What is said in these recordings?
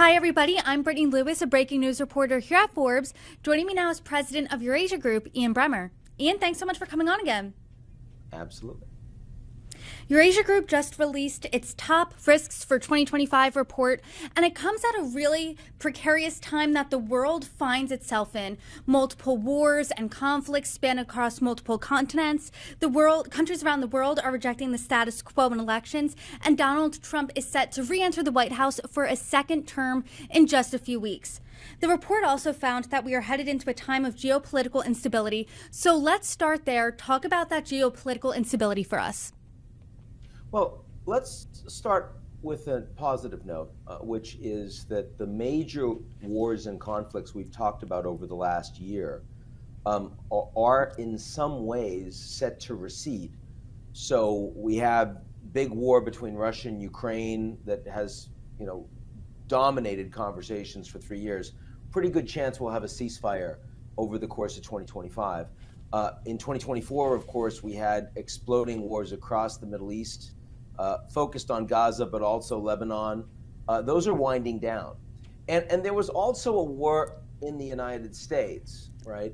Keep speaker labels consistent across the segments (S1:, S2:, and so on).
S1: Hi, everybody. I'm Brittany Lewis, a breaking news reporter here at Forbes. Joining me now is president of Eurasia Group, Ian Bremmer. Ian, thanks so much for coming on again.
S2: Absolutely.
S1: Eurasia Group just released its top risks for 2025 report, and it comes at a really precarious time that the world finds itself in. Multiple wars and conflicts span across multiple continents. Countries around the world are rejecting the status quo in elections, and Donald Trump is set to re-enter the White House for a second term in just a few weeks. The report also found that we are headed into a time of geopolitical instability. So let's start there. Talk about that geopolitical instability for us.
S2: Well, let's start with a positive note, which is that the major wars and conflicts we've talked about over the last year are in some ways set to recede. So we have big war between Russia and Ukraine that has, dominated conversations for 3 years. Pretty good chance we'll have a ceasefire over the course of 2025. In 2024, of course, we had exploding wars across the Middle East, focused on Gaza, but also Lebanon. Those are winding down. And there was also a war in the United States, right,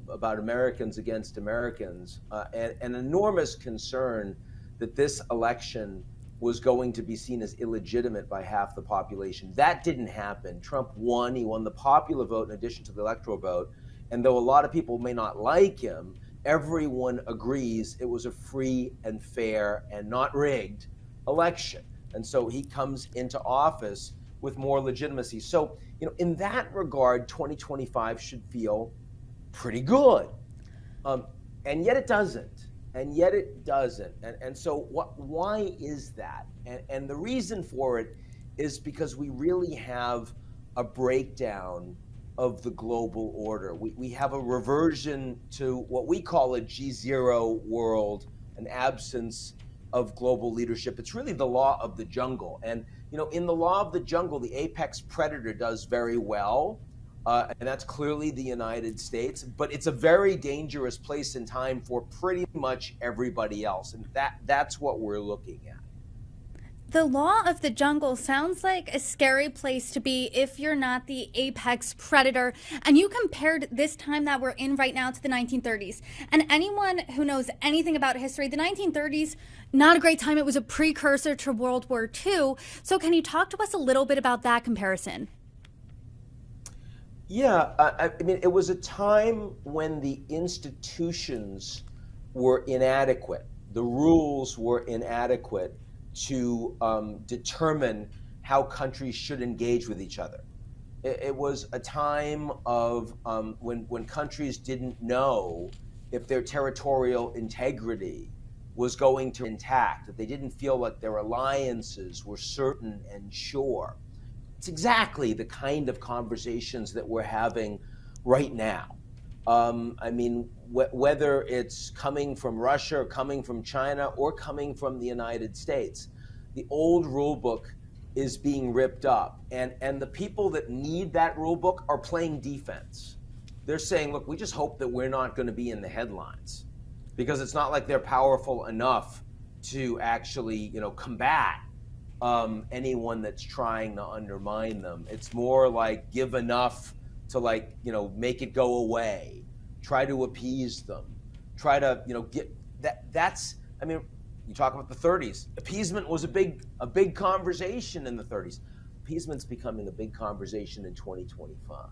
S2: about Americans against Americans, and an enormous concern that this election was going to be seen as illegitimate by half the population. That didn't happen. Trump won. He won the popular vote in addition to the electoral vote. And though a lot of people may not like him, everyone agrees it was a free and fair and not rigged election. And so he comes into office with more legitimacy. So, in that regard, 2025 should feel pretty good. And yet it doesn't. And so why is that? And the reason for it is because we really have a breakdown of the global order. We have a reversion to what we call a G0 world, an absence of global leadership. It's really the law of the jungle. And, in the law of the jungle, the apex predator does very well. And that's clearly the United States, but it's a very dangerous place and time for pretty much everybody else. And that's what we're looking at.
S1: The law of the jungle sounds like a scary place to be if you're not the apex predator. And you compared this time that we're in right now to the 1930s. And anyone who knows anything about history, the 1930s, not a great time. It was a precursor to World War II. So can you talk to us a little bit about that comparison?
S2: Yeah, it was a time when the institutions were inadequate. The rules were inadequate to determine how countries should engage with each other. It was a time of when countries didn't know if their territorial integrity was going to be intact, that they didn't feel like their alliances were certain and sure. It's exactly the kind of conversations that we're having right now. Whether it's coming from Russia, or coming from China, or coming from the United States, the old rule book is being ripped up. And the people that need that rule book are playing defense. They're saying, look, we just hope that we're not going to be in the headlines, because it's not like they're powerful enough to actually, combat anyone that's trying to undermine them. It's more like give enough to make it go away, try to appease them, try to, get that. You talk about the 30s. Appeasement was a big conversation in the 30s. Appeasement's becoming a big conversation in 2025.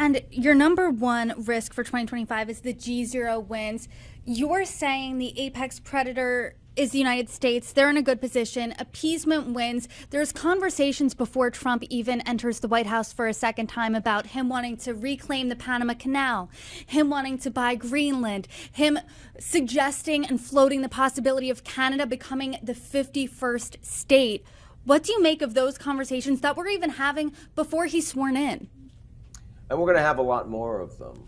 S1: And your number one risk for 2025 is the G0 wins. You're saying the apex predator is the United States. They're in a good position. Appeasement wins. There's conversations before Trump even enters the White House for a second time about him wanting to reclaim the Panama Canal, him wanting to buy Greenland, him suggesting and floating the possibility of Canada becoming the 51st state. What do you make of those conversations that we're even having before he's sworn in?
S2: And we're going to have a lot more of them.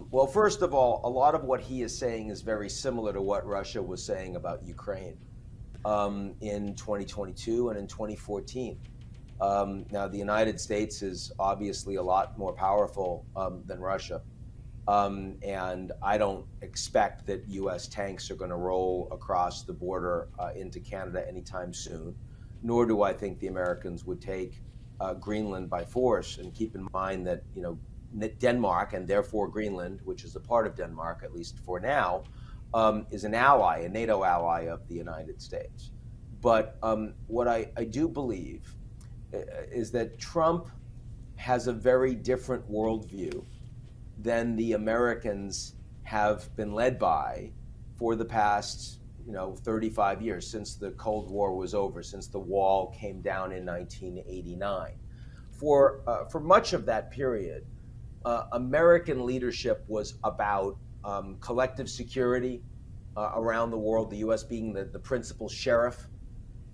S2: Well, first of all, a lot of what he is saying is very similar to what Russia was saying about Ukraine in 2022 and in 2014. Now, the United States is obviously a lot more powerful than Russia. And I don't expect that U.S. tanks are going to roll across the border into Canada anytime soon. nor do I think the Americans would take Greenland by force. And keep in mind that, Denmark, and therefore Greenland, which is a part of Denmark, at least for now, is an ally, a NATO ally of the United States. But what I do believe is that Trump has a very different worldview than the Americans have been led by for the past 35 years, since the Cold War was over, since the wall came down in 1989. For much of that period, American leadership was about collective security around the world, the U.S. being the principal sheriff.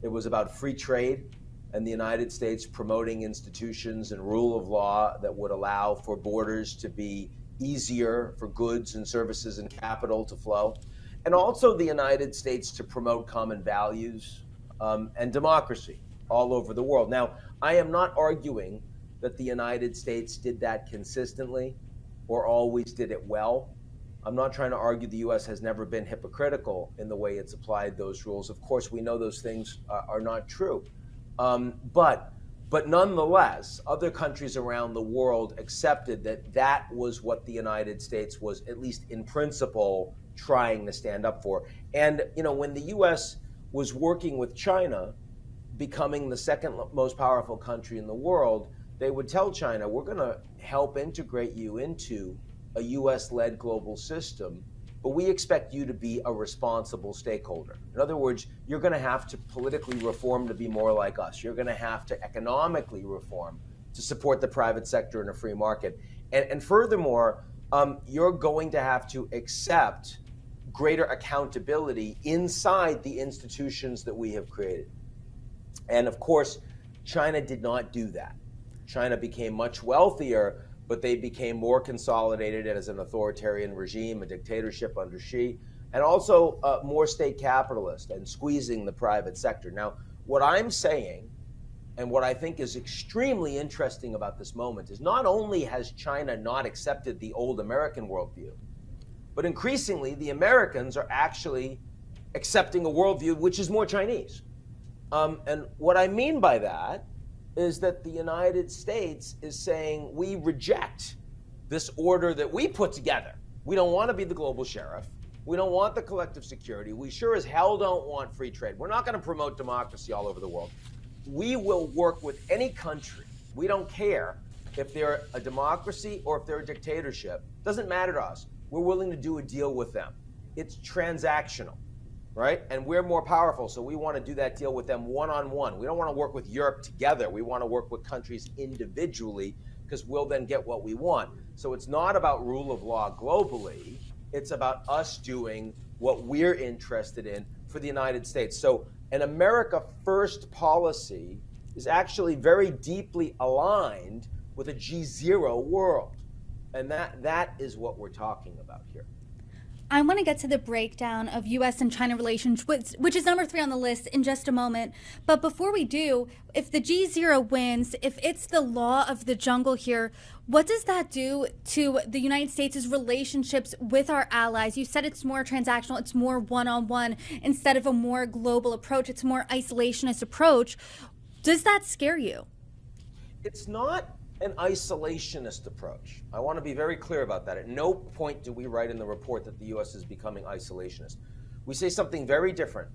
S2: It was about free trade and the United States promoting institutions and rule of law that would allow for borders to be easier for goods and services and capital to flow. And also the United States to promote common values and democracy all over the world. Now, I am not arguing that the United States did that consistently or always did it well. I'm not trying to argue the U.S. has never been hypocritical in the way it's applied those rules. Of course, we know those things are not true. But nonetheless, other countries around the world accepted that that was what the United States was, at least in principle, trying to stand up for. And, when the U.S. was working with China, becoming the second most powerful country in the world, they would tell China, we're going to help integrate you into a U.S.-led global system, but we expect you to be a responsible stakeholder. In other words, you're going to have to politically reform to be more like us. You're going to have to economically reform to support the private sector in a free market. And furthermore, you're going to have to accept greater accountability inside the institutions that we have created. And of course, China did not do that. China became much wealthier, but they became more consolidated as an authoritarian regime, a dictatorship under Xi, and also more state capitalist and squeezing the private sector. Now, what I'm saying, and what I think is extremely interesting about this moment, is not only has China not accepted the old American worldview, but increasingly the Americans are actually accepting a worldview which is more Chinese. And what I mean by that is that the United States is saying we reject this order that we put together. We don't want to be the global sheriff. We don't want the collective security. We sure as hell don't want free trade. We're not going to promote democracy all over the world. We will work with any country. We don't care if they're a democracy or if they're a dictatorship. Doesn't matter to us. We're willing to do a deal with them. It's transactional. Right? And we're more powerful, so we want to do that deal with them one-on-one. We don't want to work with Europe together. We want to work with countries individually because we'll then get what we want. So it's not about rule of law globally. It's about us doing what we're interested in for the United States. So an America First policy is actually very deeply aligned with a G0 world. And that is what we're talking about here.
S1: I want to get to the breakdown of U.S. and China relations, which is number 3 on the list, in just a moment. But before we do, if the G0 wins, if it's the law of the jungle here, what does that do to the United States' relationships with our allies? You said it's more transactional, it's more one-on-one instead of a more global approach. It's a more isolationist approach. Does that scare you?
S2: It's not an isolationist approach. I want to be very clear about that. At no point do we write in the report that the U.S. is becoming isolationist. We say something very different.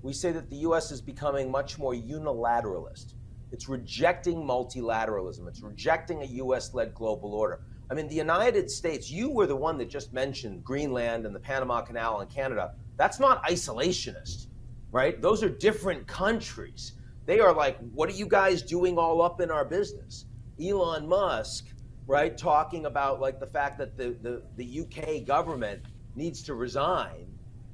S2: We say that the U.S. is becoming much more unilateralist. It's rejecting multilateralism. It's rejecting a U.S.-led global order. I mean, the United States, you were the one that just mentioned Greenland and the Panama Canal and Canada. That's not isolationist, right? Those are different countries. They are like, what are you guys doing all up in our business? Elon Musk, right, talking about like the fact that the UK government needs to resign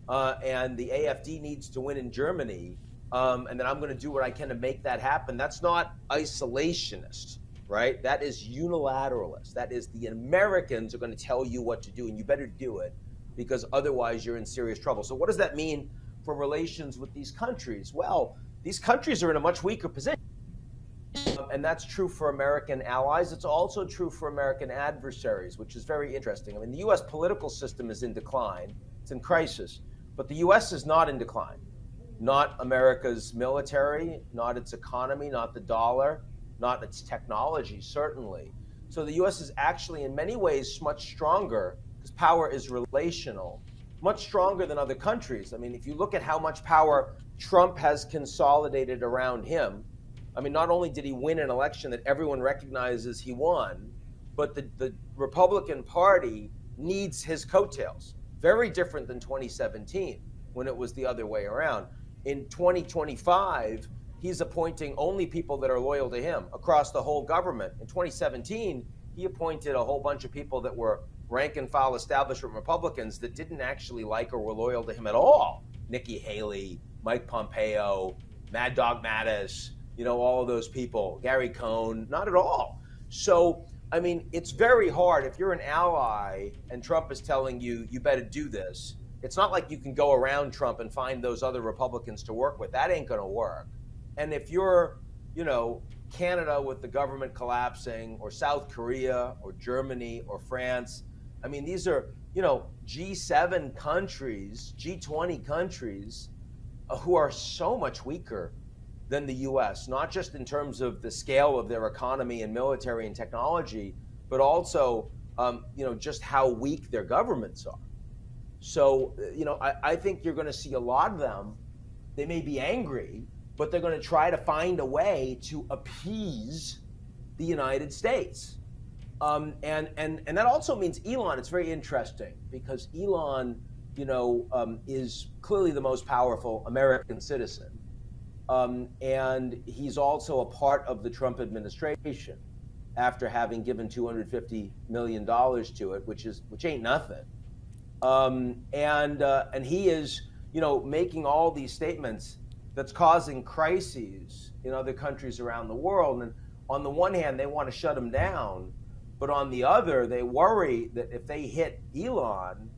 S2: and the AfD needs to win in Germany, and that I'm going to do what I can to make that happen. That's not isolationist, right? That is unilateralist. That is the Americans are going to tell you what to do, and you better do it because otherwise you're in serious trouble. So what does that mean for relations with these countries? Well, these countries are in a much weaker position. And that's true for American allies. It's also true for American adversaries, which is very interesting. I mean, the U.S. political system is in decline. It's in crisis. But the U.S. is not in decline. not America's military, not its economy, not the dollar, not its technology, certainly. So the US is actually in many ways much stronger because power is relational, much stronger than other countries. I mean, if you look at how much power Trump has consolidated around him, I mean, not only did he win an election that everyone recognizes he won, but the Republican Party needs his coattails. Very different than 2017 when it was the other way around. In 2025, he's appointing only people that are loyal to him across the whole government. In 2017, he appointed a whole bunch of people that were rank and file establishment Republicans that didn't actually like or were loyal to him at all. Nikki Haley, Mike Pompeo, Mad Dog Mattis, all of those people, Gary Cohn, not at all. So, I mean, it's very hard if you're an ally and Trump is telling you, you better do this. It's not like you can go around Trump and find those other Republicans to work with. That ain't going to work. And if you're, Canada with the government collapsing, or South Korea, or Germany, or France, I mean, these are, G7 countries, G20 countries who are so much weaker than the US, not just in terms of the scale of their economy and military and technology, but also, just how weak their governments are. So, I think you're going to see a lot of them. They may be angry, but they're going to try to find a way to appease the United States. And that also means Elon. It's very interesting because Elon, is clearly the most powerful American citizen. And he's also a part of the Trump administration after having given $250 million to it, which ain't nothing. And he is, making all these statements that's causing crises in other countries around the world. And on the one hand, they want to shut him down, but on the other, they worry that if they hit Elon,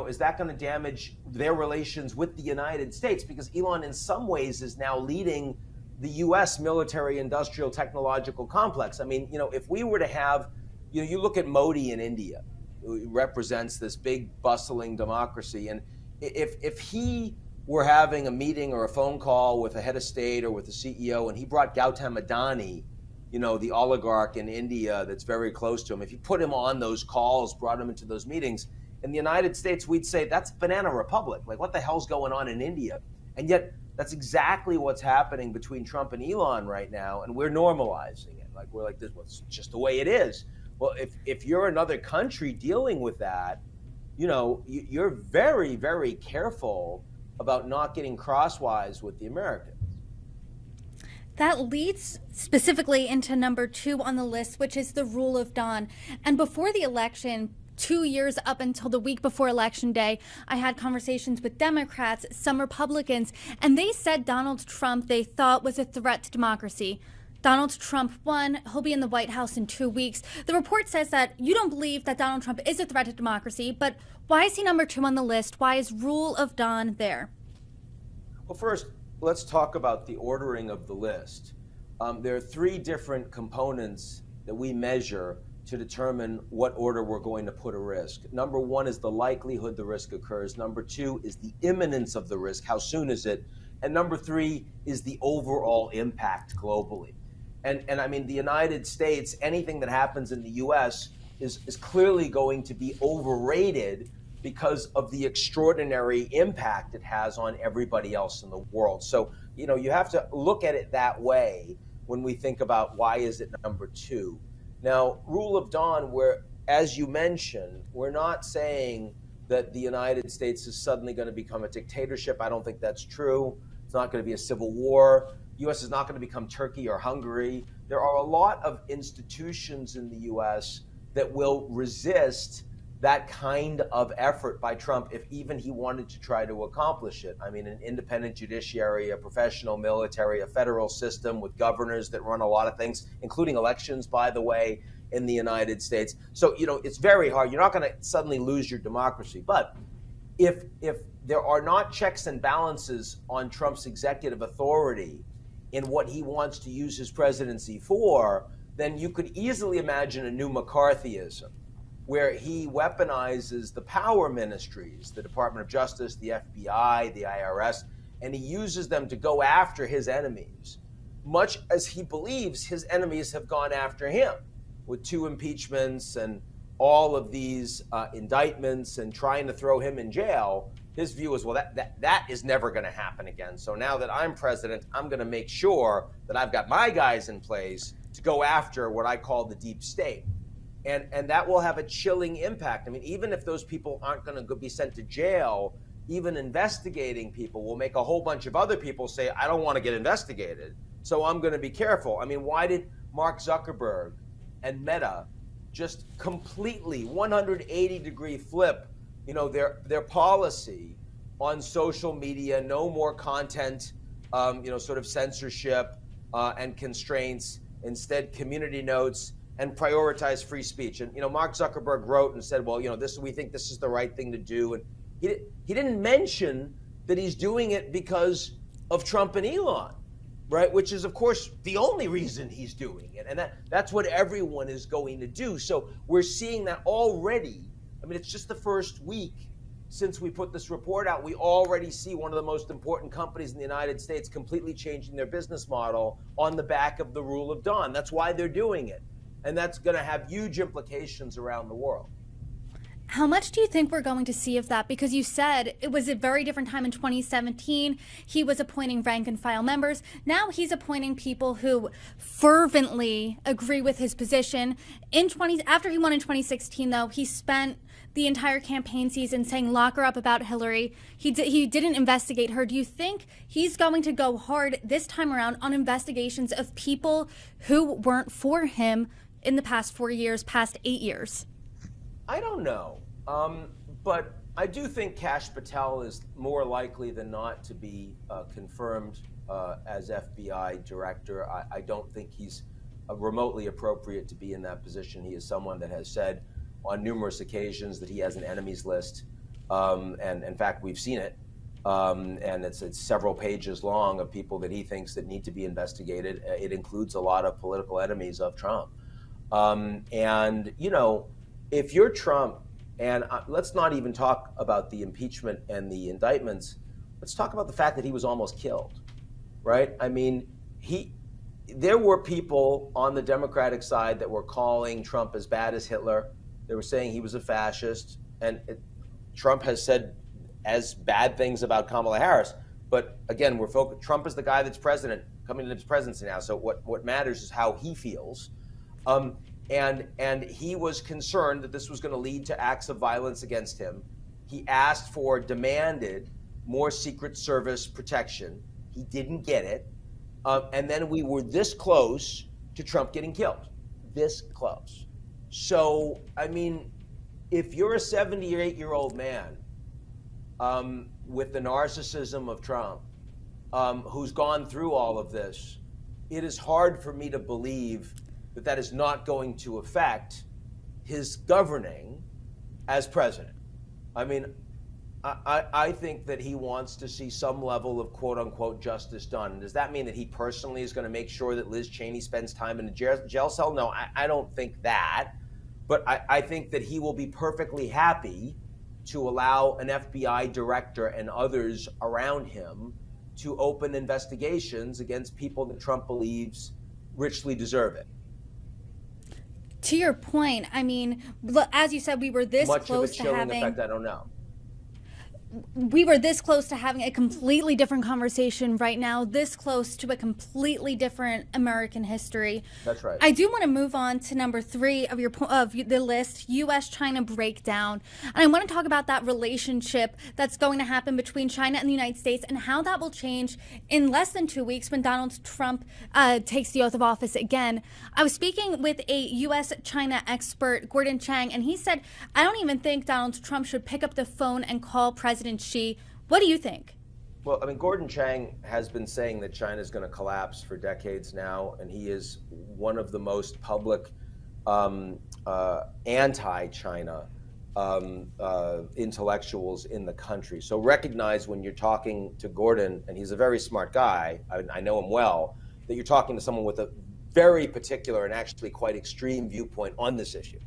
S2: is that going to damage their relations with the United States? Because Elon, in some ways, is now leading the U.S. military, industrial, technological complex. I mean, if we were to have, you look at Modi in India, who represents this big, bustling democracy, and if he were having a meeting or a phone call with a head of state or with the CEO, and he brought Gautam Adani, the oligarch in India that's very close to him, if you put him on those calls, brought him into those meetings, in the United States, we'd say that's Banana Republic. Like, what the hell's going on in India? And yet, that's exactly what's happening between Trump and Elon right now, and we're normalizing it. Like, we're like, this, well, it's just the way it is. Well, if you're another country dealing with that, you're very, very careful about not getting crosswise with the Americans.
S1: That leads specifically into number 2 on the list, which is the rule of Don. And before the election, 2 years up until the week before Election Day, I had conversations with Democrats, some Republicans, and they said Donald Trump they thought was a threat to democracy. Donald Trump won. He'll be in the White House in 2 weeks. The report says that you don't believe that Donald Trump is a threat to democracy, but why is he number 2 on the list? Why is rule of Don there?
S2: Well, first, let's talk about the ordering of the list. There are 3 different components that we measure to determine what order we're going to put a risk. Number 1 is the likelihood the risk occurs. Number 2 is the imminence of the risk. How soon is it? And number 3 is the overall impact globally. And I mean, the United States, anything that happens in the US is clearly going to be overrated because of the extraordinary impact it has on everybody else in the world. So, you have to look at it that way when we think about why is it number 2. Now, rule of Don, where, as you mentioned, we're not saying that the United States is suddenly going to become a dictatorship. I don't think that's true. It's not going to be a civil war. U.S. is not going to become Turkey or Hungary. There are a lot of institutions in the U.S. that will resist that kind of effort by Trump if even he wanted to try to accomplish it. I mean, an independent judiciary, a professional military, a federal system with governors that run a lot of things, including elections, by the way, in the United States. So, it's very hard. You're not going to suddenly lose your democracy. But if there are not checks and balances on Trump's executive authority in what he wants to use his presidency for, then you could easily imagine a new McCarthyism, where he weaponizes the power ministries, the Department of Justice, the FBI, the IRS, and he uses them to go after his enemies, much as he believes his enemies have gone after him with 2 impeachments and all of these indictments and trying to throw him in jail. His view is, well, that is never going to happen again. So now that I'm president, I'm going to make sure that I've got my guys in place to go after what I call the deep state. And that will have a chilling impact. I mean, even if those people aren't going to be sent to jail, even investigating people will make a whole bunch of other people say, I don't want to get investigated, so I'm going to be careful. I mean, why did Mark Zuckerberg and Meta just completely 180-degree flip, their policy on social media, no more content, sort of censorship and constraints, instead community notes, and prioritize free speech? And Mark Zuckerberg wrote and said, well, we think this is the right thing to do. And he didn't mention that he's doing it because of Trump and Elon, right? Which is, of course, the only reason he's doing it. And that's what everyone is going to do. So we're seeing that already. I mean, it's just the first week since we put this report out. We already see one of the most important companies in the United States completely changing their business model on the back of the rule of dawn. That's why they're doing it. And that's going to have huge implications around the world.
S1: How much do you think we're going to see of that? Because you said it was a very different time in 2017. He was appointing rank and file members. Now he's appointing people who fervently agree with his position. After he won in 2016, though, he spent the entire campaign season saying lock her up about Hillary. He didn't investigate her. Do you think he's going to go hard this time around on investigations of people who weren't for him in the past 4 years, past 8 years?
S2: I don't know, but I do think Kash Patel is more likely than not to be confirmed as FBI director. I don't think he's remotely appropriate to be in that position. He is someone that has said on numerous occasions that he has an enemies list, and in fact, we've seen it, and it's several pages long of people that he thinks that need to be investigated. It includes a lot of political enemies of Trump, and if you're Trump, and let's not even talk about the impeachment and the indictments, let's talk about the fact that he was almost killed, right? I mean, there were people on the Democratic side that were calling Trump as bad as Hitler. They were saying he was a fascist, and Trump has said as bad things about Kamala Harris. But again, Trump is the guy that's president, coming into his presidency now. So what matters is how he feels. And he was concerned that this was going to lead to acts of violence against him. He demanded more Secret Service protection. He didn't get it. And then we were this close to Trump getting killed. This close. So, I mean, if you're a 78-year-old man with the narcissism of Trump, who's gone through all of this, it is hard for me to believe that is not going to affect his governing as president. I mean, I think that he wants to see some level of quote unquote justice done. Does that mean that he personally is going to make sure that Liz Cheney spends time in a jail cell? No, I don't think that. But I think that he will be perfectly happy to allow an FBI director and others around him to open investigations against people that Trump believes richly deserve it.
S1: To your point, I mean, as you said, we were this close to having.
S2: Effect, I don't know.
S1: We were this close to having a completely different conversation right now, this close to a completely different American history.
S2: That's right.
S1: I do want to move on to number 3 of the list, U.S.-China breakdown. And I want to talk about that relationship that's going to happen between China and the United States and how that will change in less than 2 weeks when Donald Trump takes the oath of office again. I was speaking with a U.S.-China expert, Gordon Chang, and he said, I don't even think Donald Trump should pick up the phone and call President Xi. What do you think?
S2: Well, I mean, Gordon Chang has been saying that China is going to collapse for decades now, and he is one of the most public anti-China intellectuals in the country. So recognize when you're talking to Gordon, and he's a very smart guy, I know him well, that you're talking to someone with a very particular and actually quite extreme viewpoint on this issue.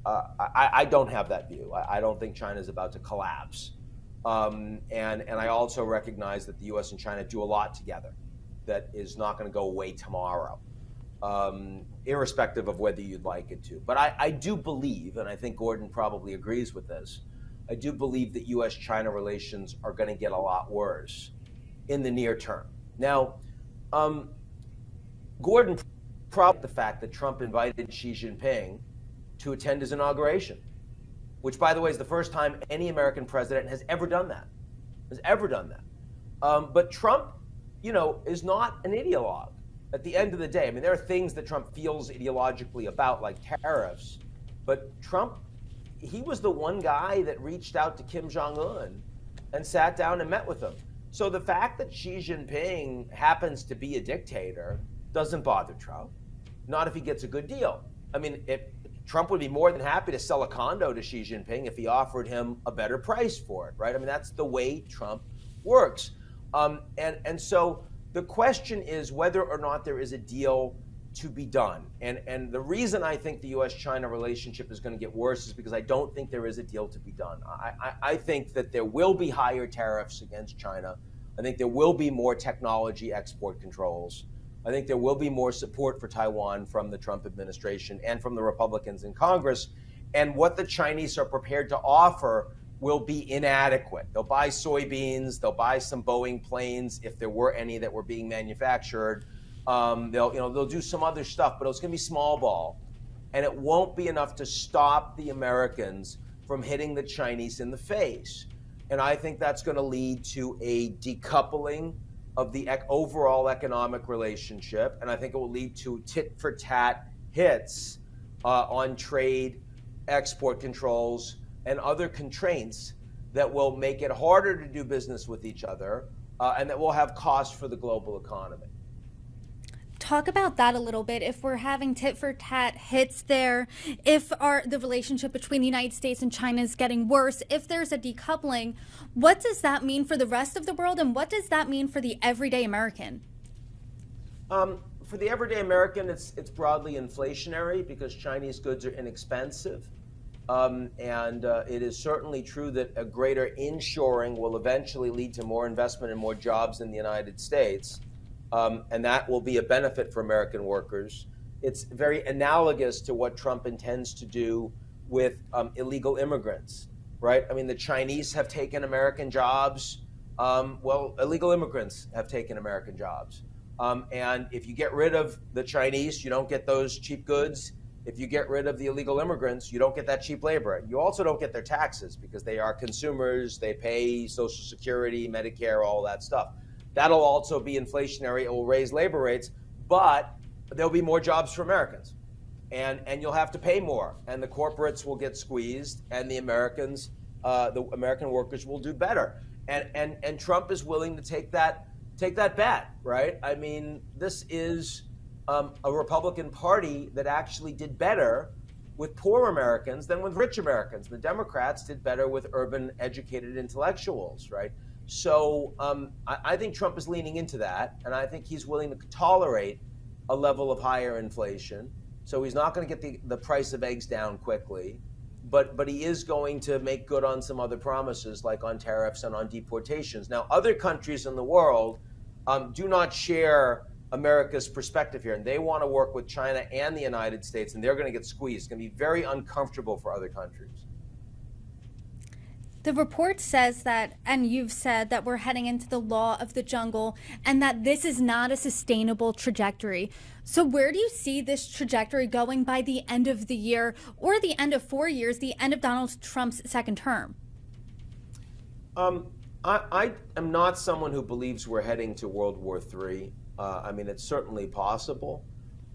S2: I don't have that view. I don't think China is about to collapse. And I also recognize that the U.S. and China do a lot together that is not going to go away tomorrow, irrespective of whether you'd like it to. But I do believe, and I think Gordon probably agrees with this, I do believe that U.S.-China relations are going to get a lot worse in the near term. Now, Gordon probably the fact that Trump invited Xi Jinping to attend his inauguration, which, by the way, is the first time any American president has ever done that. But Trump, is not an ideologue. At the end of the day, I mean, there are things that Trump feels ideologically about, like tariffs. But Trump, he was the one guy that reached out to Kim Jong-un and sat down and met with him. So the fact that Xi Jinping happens to be a dictator doesn't bother Trump. Not if he gets a good deal. I mean, if Trump would be more than happy to sell a condo to Xi Jinping if he offered him a better price for it, right? I mean, that's the way Trump works. And so the question is whether or not there is a deal to be done. And the reason I think the U.S.-China relationship is going to get worse is because I don't think there is a deal to be done. I think that there will be higher tariffs against China. I think there will be more technology export controls. I think there will be more support for Taiwan from the Trump administration and from the Republicans in Congress. And what the Chinese are prepared to offer will be inadequate. They'll buy soybeans, they'll buy some Boeing planes if there were any that were being manufactured. They'll do some other stuff, but it's going to be small ball, and it won't be enough to stop the Americans from hitting the Chinese in the face. And I think that's going to lead to a decoupling of the overall economic relationship, and I think it will lead to tit-for-tat hits on trade, export controls, and other constraints that will make it harder to do business with each other, and that will have costs for the global economy.
S1: Talk about that a little bit. If we're having tit-for-tat hits there, if the relationship between the United States and China is getting worse, if there's a decoupling, what does that mean for the rest of the world, and what does that mean for the everyday American?
S2: For the everyday American, it's broadly inflationary because Chinese goods are inexpensive. And it is certainly true that a greater inshoring will eventually lead to more investment and more jobs in the United States. And that will be a benefit for American workers. It's very analogous to what Trump intends to do with illegal immigrants, right? I mean, the Chinese have taken American jobs. Illegal immigrants have taken American jobs. And if you get rid of the Chinese, you don't get those cheap goods. If you get rid of the illegal immigrants, you don't get that cheap labor. You also don't get their taxes because they are consumers. They pay Social Security, Medicare, all that stuff. That'll also be inflationary. It will raise labor rates, but there'll be more jobs for Americans. And you'll have to pay more. And the corporates will get squeezed, and the Americans, the American workers will do better. And Trump is willing to take that bet, right? I mean, this is a Republican Party that actually did better with poor Americans than with rich Americans. The Democrats did better with urban, educated intellectuals, right? So I think Trump is leaning into that, and I think he's willing to tolerate a level of higher inflation. So he's not going to get the price of eggs down quickly, but he is going to make good on some other promises, like on tariffs and on deportations. Now, other countries in the world do not share America's perspective here, and they want to work with China and the United States, and they're going to get squeezed. It's going to be very uncomfortable for other countries.
S1: The report says that, and you've said that we're heading into the law of the jungle and that this is not a sustainable trajectory. So where do you see this trajectory going by the end of the year or the end of 4 years, the end of Donald Trump's second term?
S2: I am not someone who believes we're heading to World War III. I mean, it's certainly possible,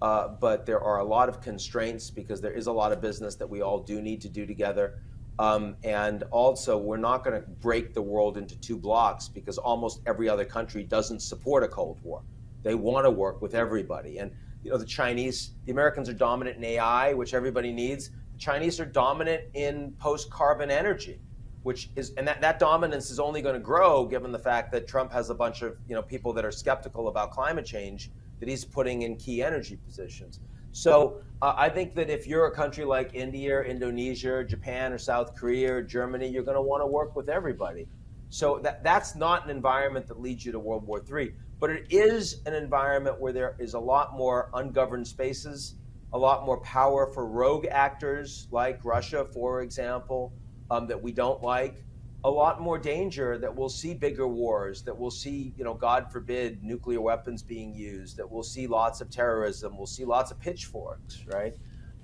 S2: but there are a lot of constraints because there is a lot of business that we all do need to do together. And also, we're not going to break the world into two blocks because almost every other country doesn't support a Cold War. They want to work with everybody. And the Americans are dominant in AI, which everybody needs. The Chinese are dominant in post-carbon energy, and that dominance is only going to grow given the fact that Trump has a bunch of people that are skeptical about climate change that he's putting in key energy positions. So I think that if you're a country like India, or Indonesia, or Japan, or South Korea, or Germany, you're going to want to work with everybody. So that's not an environment that leads you to World War III, but it is an environment where there is a lot more ungoverned spaces, a lot more power for rogue actors like Russia, for example, that we don't like, a lot more danger that we'll see bigger wars, that we'll see, God forbid, nuclear weapons being used, that we'll see lots of terrorism, we'll see lots of pitchforks, right?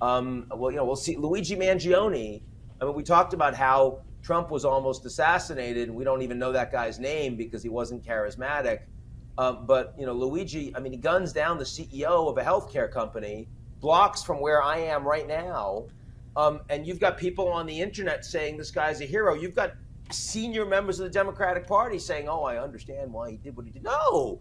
S2: We'll see Luigi Mangione. I mean, we talked about how Trump was almost assassinated, and we don't even know that guy's name because he wasn't charismatic. But Luigi, I mean, he guns down the CEO of a healthcare company, blocks from where I am right now, and you've got people on the internet saying this guy's a hero. You've got senior members of the Democratic Party saying, "Oh, I understand why he did what he did." No,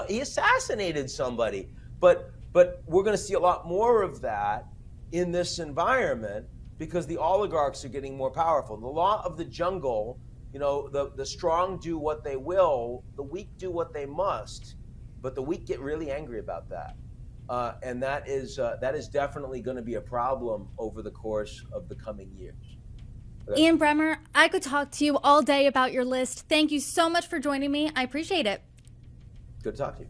S2: he assassinated somebody. But we're going to see a lot more of that in this environment because the oligarchs are getting more powerful. The law of the jungle, the strong do what they will, the weak do what they must, but the weak get really angry about that. And that is definitely going to be a problem over the course of the coming years. Okay.
S1: Ian Bremmer, I could talk to you all day about your list. Thank you so much for joining me. I appreciate it.
S2: Good to talk to you.